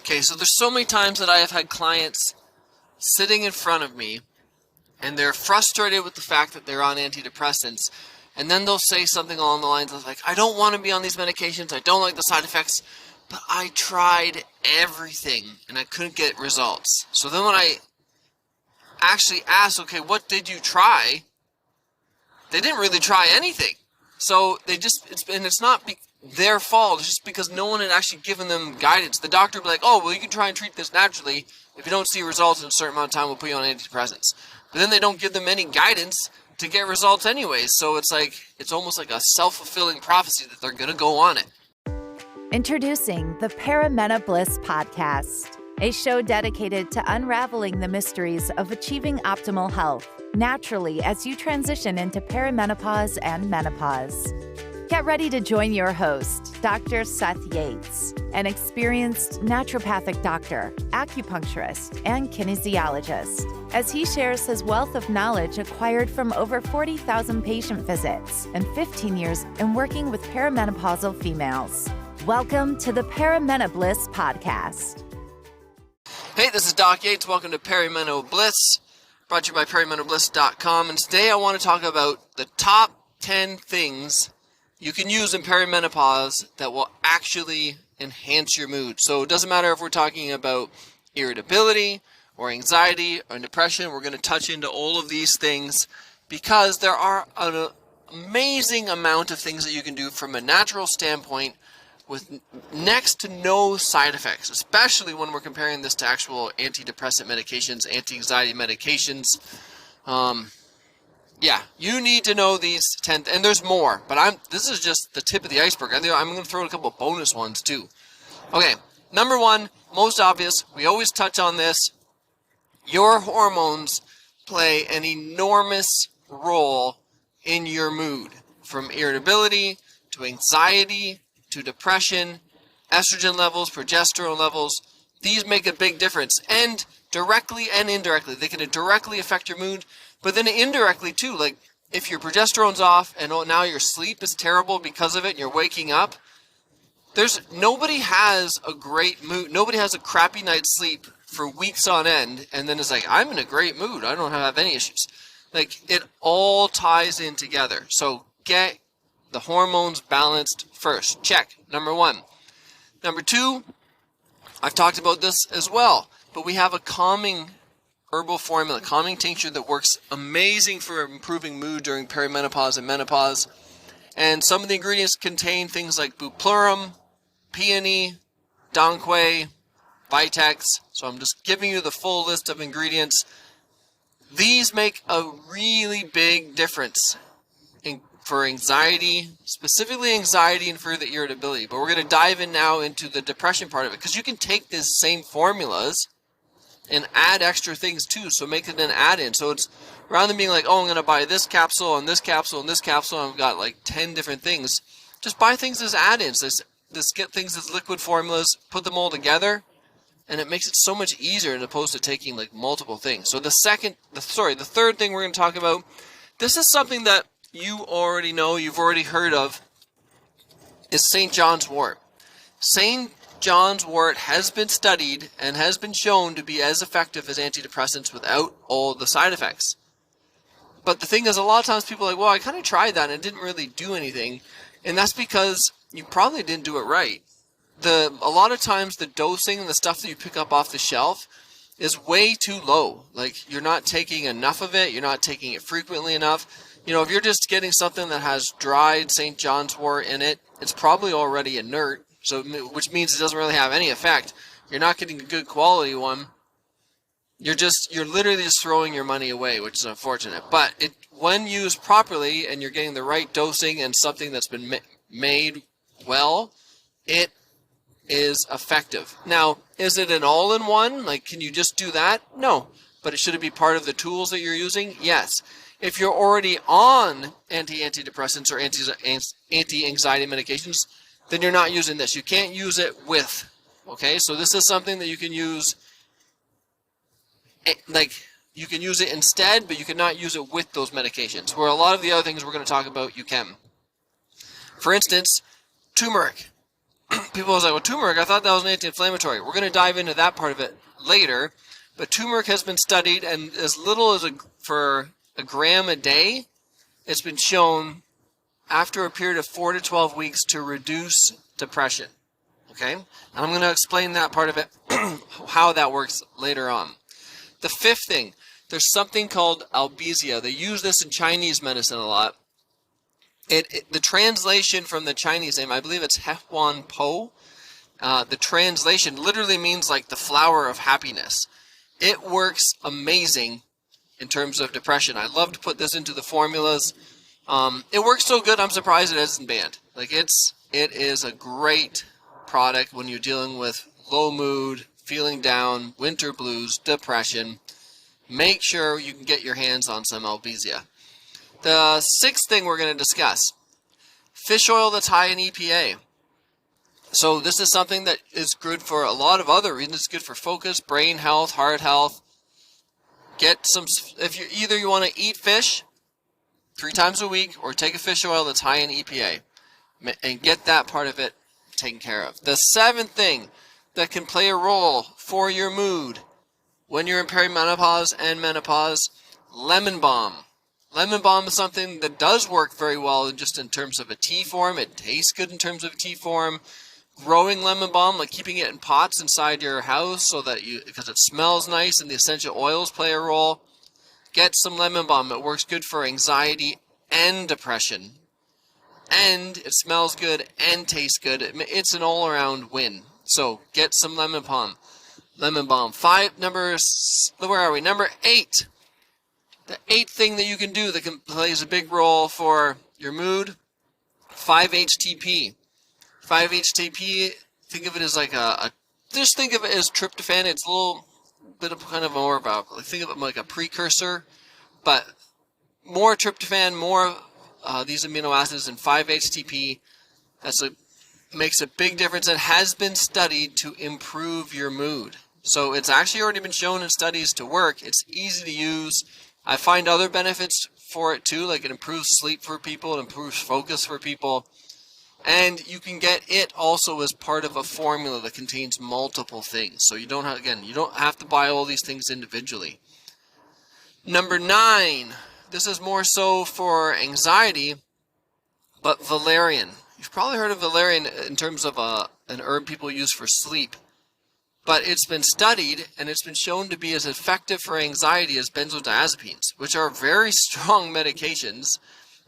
Okay, so there's so many times that I have had clients sitting in front of me and they're frustrated with the fact that they're on antidepressants, and then they'll say something along the lines of like, I don't want to be on these medications, I don't like the side effects, but I tried everything and I couldn't get results. So then when I actually ask, okay, what did you try? They didn't really try anything. So it's not their fault. It's just because no one had actually given them guidance. The doctor would be like, oh, well, you can try and treat this naturally. If you don't see results in a certain amount of time, we'll put you on antidepressants. But then they don't give them any guidance to get results anyways. So it's almost like a self-fulfilling prophecy that they're going to go on it. Introducing the Paramena Bliss Podcast, a show dedicated to unraveling the mysteries of achieving optimal health naturally as you transition into perimenopause and menopause. Get ready to join your host, Dr. Seth Yates, an experienced naturopathic doctor, acupuncturist, and kinesiologist, as he shares his wealth of knowledge acquired from over 40,000 patient visits and 15 years in working with perimenopausal females. Welcome to the Paramena Bliss Podcast. Hey, this is Doc Yates. Welcome to Paramena Bliss, brought to you by PerimenopBliss.com. And today I want to talk about the top 10 things you can use in perimenopause that will actually enhance your mood. So it doesn't matter if we're talking about irritability or anxiety or depression. We're going to touch into all of these things because there are an amazing amount of things that you can do from a natural standpoint with next to no side effects, especially when we're comparing this to actual antidepressant medications, anti-anxiety medications. You need to know these 10, and there's more, but this is just the tip of the iceberg. I'm going to throw in a couple of bonus ones too. Okay, number one, most obvious, we always touch on this. Your hormones play an enormous role in your mood, from irritability to anxiety to depression, estrogen levels, progesterone levels. These make a big difference, and directly and indirectly. They can directly affect your mood, but then indirectly too. Like if your progesterone's off and now your sleep is terrible because of it and you're waking up, nobody has a great mood. Nobody has a crappy night's sleep for weeks on end and then it's like, I'm in a great mood. I don't have any issues. Like it all ties in together. So get the hormones balanced first. Check. Number one. Number two, I've talked about this as well, but we have a calming herbal formula, calming tincture that works amazing for improving mood during perimenopause and menopause. And some of the ingredients contain things like bupleurum, peony, donquay, vitex. So I'm just giving you the full list of ingredients. These make a really big difference for anxiety, specifically anxiety and for the irritability. But we're going to dive in now into the depression part of it, because you can take these same formulas and add extra things too, so make it an add-in. So it's rather than being like, oh, I'm going to buy this capsule and this capsule and this capsule, and I've got like 10 different things. Just buy things as add-ins. Just get things as liquid formulas, put them all together, and it makes it so much easier as opposed to taking like multiple things. So the third thing we're going to talk about, this is something that you already know, you've already heard of, is St. John's wort. St. John's wort has been studied and has been shown to be as effective as antidepressants without all the side effects. But the thing is, a lot of times people are like, well, I kind of tried that and it didn't really do anything. And that's because you probably didn't do it right. A lot of times the dosing and the stuff that you pick up off the shelf is way too low. Like you're not taking enough of it, you're not taking it frequently enough. You know, if you're just getting something that has dried St. John's wort in it, it's probably already inert. So, which means it doesn't really have any effect. You're not getting a good quality one. You're literally just throwing your money away, which is unfortunate. But when used properly and you're getting the right dosing and something that's been made well, it is effective. Now, is it an all-in-one? Like, can you just do that? No. But should it be part of the tools that you're using? Yes. If you're already on antidepressants or anti-anxiety medications, then you're not using this. You can't use it with. Okay, so this is something that you can use, like you can use it instead, but you cannot use it with those medications. Where a lot of the other things we're going to talk about, you can. For instance, turmeric. people was like, well, turmeric, I thought that was an anti-inflammatory. We're going to dive into that part of it later. But turmeric has been studied, and as little as for a gram a day, it's been shown after a period of 4 to 12 weeks to reduce depression. Okay? And I'm going to explain that part of it, how that works later on. The fifth thing, there's something called albizia. They use this in Chinese medicine a lot. The translation from the Chinese name, I believe it's Hehuan Po. The translation literally means like the flower of happiness. It works amazing in terms of depression. I love to put this into the formulas. It works so good, I'm surprised it isn't banned. Like it is a great product when you're dealing with low mood, feeling down, winter blues, depression. Make sure you can get your hands on some albizia. The sixth thing we're going to discuss, fish oil that's high in EPA. So this is something that is good for a lot of other reasons. It's good for focus, brain health, heart health. Get some, if you want to eat fish 3 times a week or take a fish oil that's high in EPA and get that part of it taken care of. The seventh thing that can play a role for your mood when you're in perimenopause and menopause, lemon balm. Lemon balm is something that does work very well just in terms of a tea form. It tastes good in terms of a tea form. Growing lemon balm, like keeping it in pots inside your house so that because it smells nice and the essential oils play a role. Get some lemon balm. It works good for anxiety and depression. And it smells good and tastes good. It's an all-around win. So get some lemon balm. Lemon balm. Where are we? Number 8. The 8th thing that you can do that plays a big role for your mood, 5-HTP. 5-HTP, think of it as like just think of it as tryptophan. It's a little bit of kind of more of think of it like a precursor, but more tryptophan, more these amino acids and 5-HTP. Makes a big difference and has been studied to improve your mood. So it's actually already been shown in studies to work. It's easy to use. I find other benefits for it too, like it improves sleep for people, it improves focus for people. And you can get it also as part of a formula that contains multiple things. So you don't have to buy all these things individually. Number 9, this is more so for anxiety, but valerian. You've probably heard of valerian in terms of an herb people use for sleep. But it's been studied and it's been shown to be as effective for anxiety as benzodiazepines, which are very strong medications.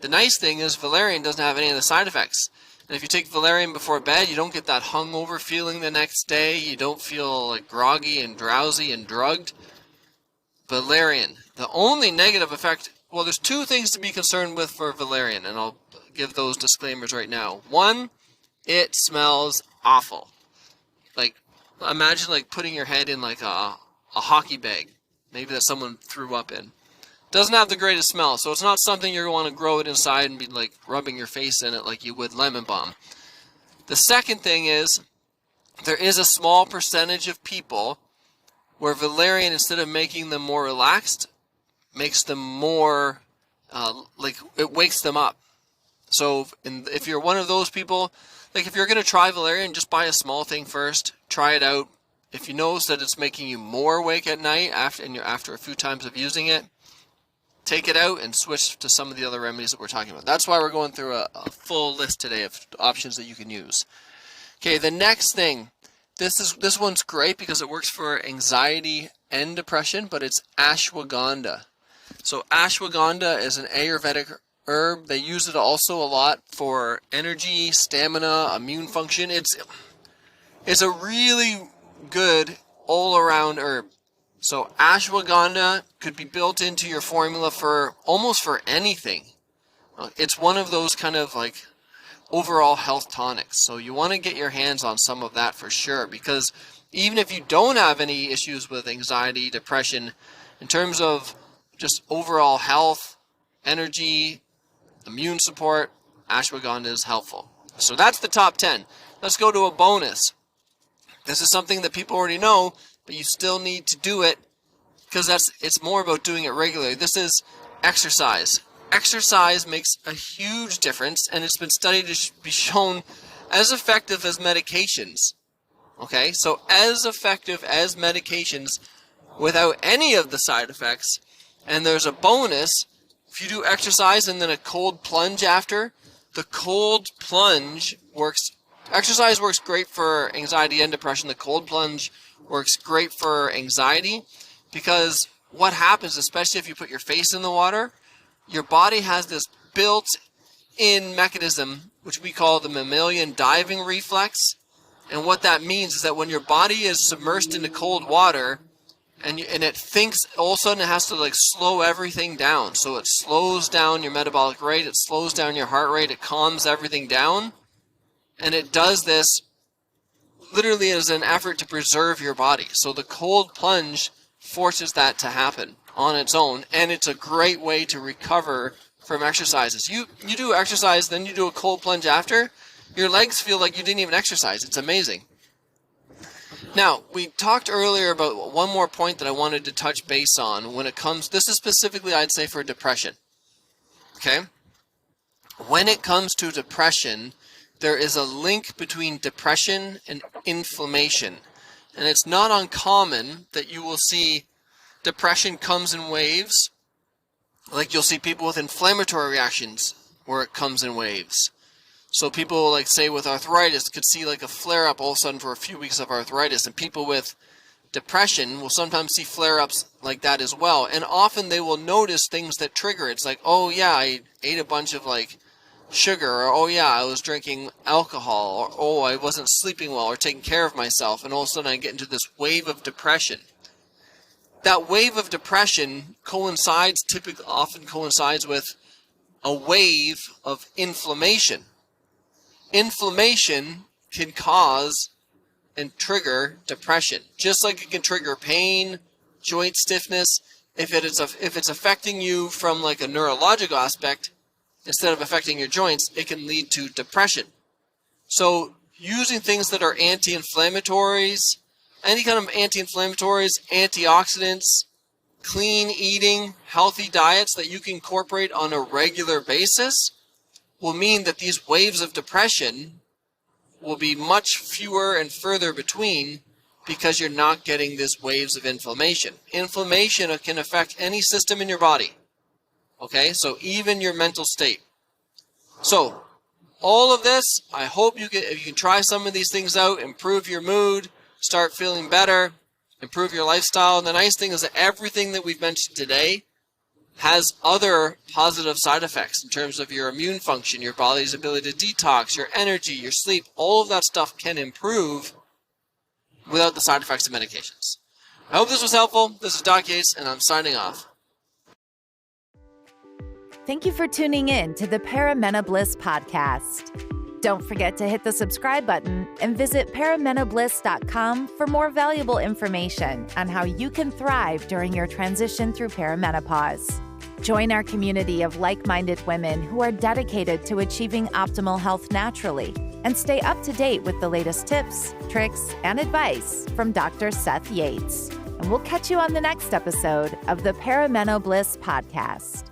The nice thing is valerian doesn't have any of the side effects. And if you take valerian before bed, you don't get that hungover feeling the next day. You don't feel like groggy and drowsy and drugged. Valerian. The only negative effect, well, there's 2 things to be concerned with for valerian, and I'll give those disclaimers right now. 1, it smells awful. Like, imagine like putting your head in like a hockey bag, maybe that someone threw up in. Doesn't have the greatest smell, so it's not something you're going to want to grow it inside and be like rubbing your face in it like you would lemon balm. The second thing is, there is a small percentage of people where valerian, instead of making them more relaxed, makes them more, it wakes them up. So if you're one of those people, like if you're going to try valerian, just buy a small thing first, try it out. If you notice that it's making you more awake at night after a few times of using it, take it out and switch to some of the other remedies that we're talking about. That's why we're going through a full list today of options that you can use. Okay, the next thing, this one's great because it works for anxiety and depression, but it's ashwagandha. So ashwagandha is an Ayurvedic herb. They use it also a lot for energy, stamina, immune function. It's a really good all-around herb. So ashwagandha could be built into your formula for almost for anything. It's one of those kind of like overall health tonics. So you want to get your hands on some of that for sure, because even if you don't have any issues with anxiety, depression, in terms of just overall health, energy, immune support, ashwagandha is helpful. So that's the top 10. Let's go to a bonus. This is something that people already know, but you still need to do it because it's more about doing it regularly. This is exercise. Exercise makes a huge difference, and it's been studied to be shown as effective as medications. Okay, so as effective as medications without any of the side effects. And there's a bonus, if you do exercise and then a cold plunge after, the cold plunge works. Exercise works great for anxiety and depression. The cold plunge works great for anxiety because what happens, especially if you put your face in the water, your body has this built-in mechanism, which we call the mammalian diving reflex. And what that means is that when your body is submersed into cold water, and it thinks, all of a sudden it has to like slow everything down. So it slows down your metabolic rate, it slows down your heart rate, it calms everything down. And it does this literally as an effort to preserve your body. So the cold plunge forces that to happen on its own. And it's a great way to recover from exercises. You do exercise, then you do a cold plunge after, your legs feel like you didn't even exercise. It's amazing. Now, we talked earlier about one more point that I wanted to touch base on when it comes, this is specifically, I'd say, for depression. Okay? When it comes to depression, there is a link between depression and inflammation. And it's not uncommon that you will see depression comes in waves. Like you'll see people with inflammatory reactions where it comes in waves. So people, like say with arthritis, could see like a flare-up all of a sudden for a few weeks of arthritis. And people with depression will sometimes see flare-ups like that as well. And often they will notice things that trigger it. It's like, oh yeah, I ate a bunch of like sugar, or oh yeah, I was drinking alcohol, or oh, I wasn't sleeping well or taking care of myself. And all of a sudden I get into this wave of depression. That wave of depression often coincides with a wave of inflammation. Inflammation can cause and trigger depression, just like it can trigger pain, joint stiffness. If it's affecting you from like a neurological aspect, instead of affecting your joints, it can lead to depression. So using things that are anti-inflammatories, any kind of anti-inflammatories, antioxidants, clean eating, healthy diets that you can incorporate on a regular basis will mean that these waves of depression will be much fewer and further between because you're not getting these waves of inflammation. Inflammation can affect any system in your body. Okay, so even your mental state. So all of this, I hope you can try some of these things out, improve your mood, start feeling better, improve your lifestyle. And the nice thing is that everything that we've mentioned today has other positive side effects in terms of your immune function, your body's ability to detox, your energy, your sleep. All of that stuff can improve without the side effects of medications. I hope this was helpful. This is Doc Yates, and I'm signing off. Thank you for tuning in to the Paramena Bliss podcast. Don't forget to hit the subscribe button and visit ParamenaBliss.com for more valuable information on how you can thrive during your transition through perimenopause. Join our community of like-minded women who are dedicated to achieving optimal health naturally, and stay up to date with the latest tips, tricks, and advice from Dr. Seth Yates. And we'll catch you on the next episode of the Paramena Bliss podcast.